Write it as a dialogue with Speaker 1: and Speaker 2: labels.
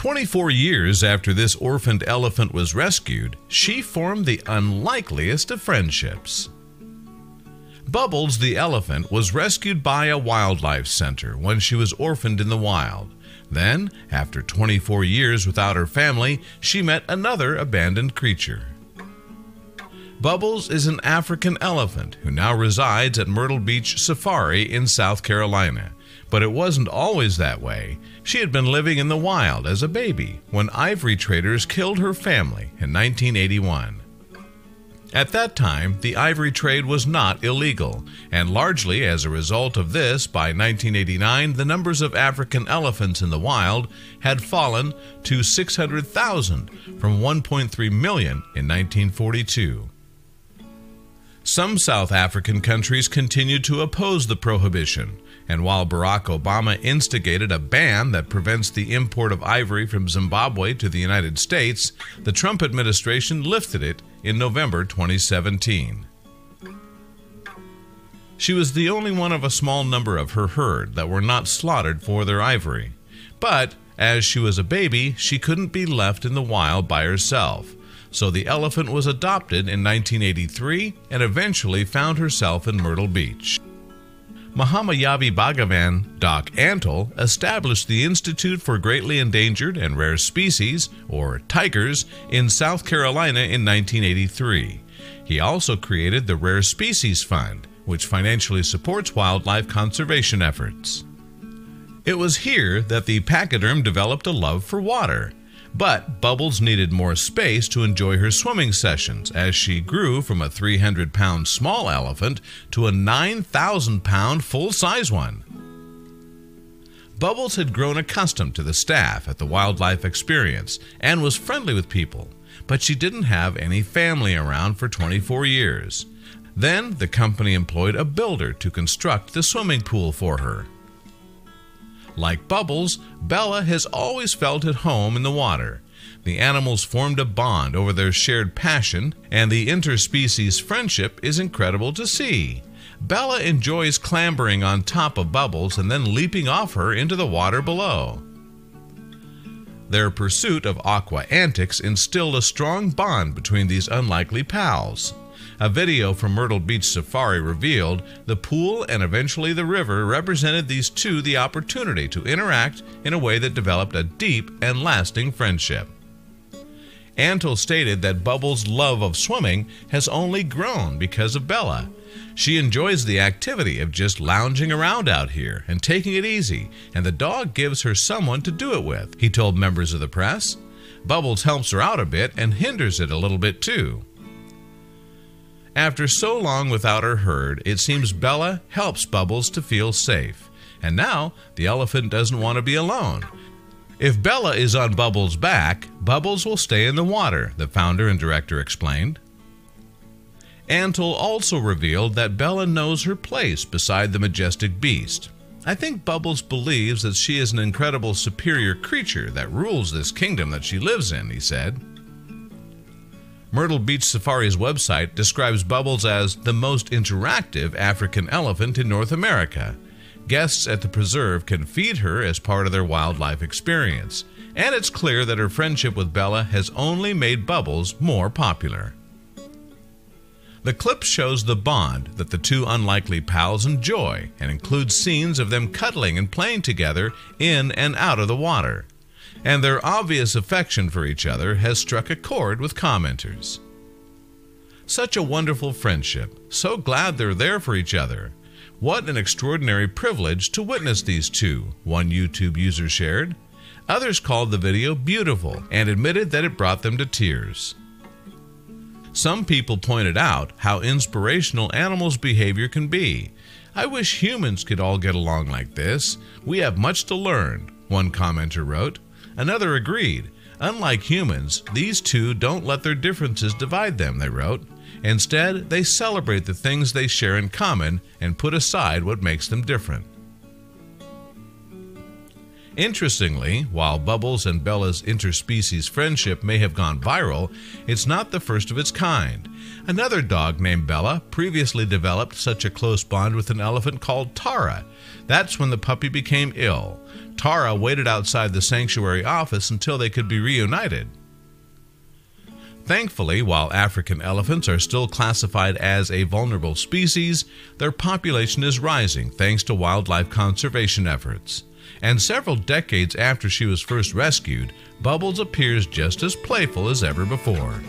Speaker 1: 24 years after this orphaned elephant was rescued, she formed the unlikeliest of friendships. Bubbles the elephant was rescued by a wildlife center when she was orphaned in the wild. Then, after 24 years without her family, she met another abandoned creature. Bubbles is an African elephant who now resides at Myrtle Beach Safari in South Carolina. But it wasn't always that way. She had been living in the wild as a baby when ivory traders killed her family in 1981. At that time, the ivory trade was not illegal, and largely as a result of this, by 1989, the numbers of African elephants in the wild had fallen to 600,000 from 1.3 million in 1942. Some South African countries continued to oppose the prohibition, and while Barack Obama instigated a ban that prevents the import of ivory from Zimbabwe to the United States, the Trump administration lifted it in November 2017. She was the only one of a small number of her herd that were not slaughtered for their ivory. But as she was a baby, she couldn't be left in the wild by herself. So the elephant was adopted in 1983 and eventually found herself in Myrtle Beach. Mahamayavi Bhagavan Doc Antle established the Institute for Greatly Endangered and Rare Species, or tigers, in South Carolina in 1983. He also created the Rare Species Fund, which financially supports wildlife conservation efforts. It was here that the pachyderm developed a love for water. But Bubbles needed more space to enjoy her swimming sessions as she grew from a 300-pound small elephant to a 9,000-pound full-size one. Bubbles had grown accustomed to the staff at the Wildlife Experience and was friendly with people, but she didn't have any family around for 24 years. Then the company employed a builder to construct the swimming pool for her. Like Bubbles, Bella has always felt at home in the water. The animals formed a bond over their shared passion, and the interspecies friendship is incredible to see. Bella enjoys clambering on top of Bubbles and then leaping off her into the water below. Their pursuit of aqua antics instilled a strong bond between these unlikely pals. A video from Myrtle Beach Safari revealed the pool and eventually the river represented these two the opportunity to interact in a way that developed a deep and lasting friendship. Antle stated that Bubbles' love of swimming has only grown because of Bella. She enjoys the activity of just lounging around out here and taking it easy, and the dog gives her someone to do it with, he told members of the press. Bubbles helps her out a bit and hinders it a little bit too. After so long without her herd, it seems Bella helps Bubbles to feel safe. And now, the elephant doesn't want to be alone. If Bella is on Bubbles' back, Bubbles will stay in the water, the founder and director explained. Antle also revealed that Bella knows her place beside the majestic beast. I think Bubbles believes that she is an incredible superior creature that rules this kingdom that she lives in, he said. Myrtle Beach Safari's website describes Bubbles as the most interactive African elephant in North America. Guests at the preserve can feed her as part of their wildlife experience, and it's clear that her friendship with Bella has only made Bubbles more popular. The clip shows the bond that the two unlikely pals enjoy and includes scenes of them cuddling and playing together in and out of the water. And their obvious affection for each other has struck a chord with commenters. Such a wonderful friendship. So glad they're there for each other. What an extraordinary privilege to witness these two, one YouTube user shared. Others called the video beautiful and admitted that it brought them to tears. Some people pointed out how inspirational animals' behavior can be. I wish humans could all get along like this. We have much to learn, one commenter wrote. Another agreed. Unlike humans, these two don't let their differences divide them, they wrote. Instead, they celebrate the things they share in common and put aside what makes them different. Interestingly, while Bubbles and Bella's interspecies friendship may have gone viral, it's not the first of its kind. Another dog named Bella previously developed such a close bond with an elephant called Tara. That's when the puppy became ill. Tara waited outside the sanctuary office until they could be reunited. Thankfully, while African elephants are still classified as a vulnerable species, their population is rising thanks to wildlife conservation efforts. And several decades after she was first rescued, Bubbles appears just as playful as ever before.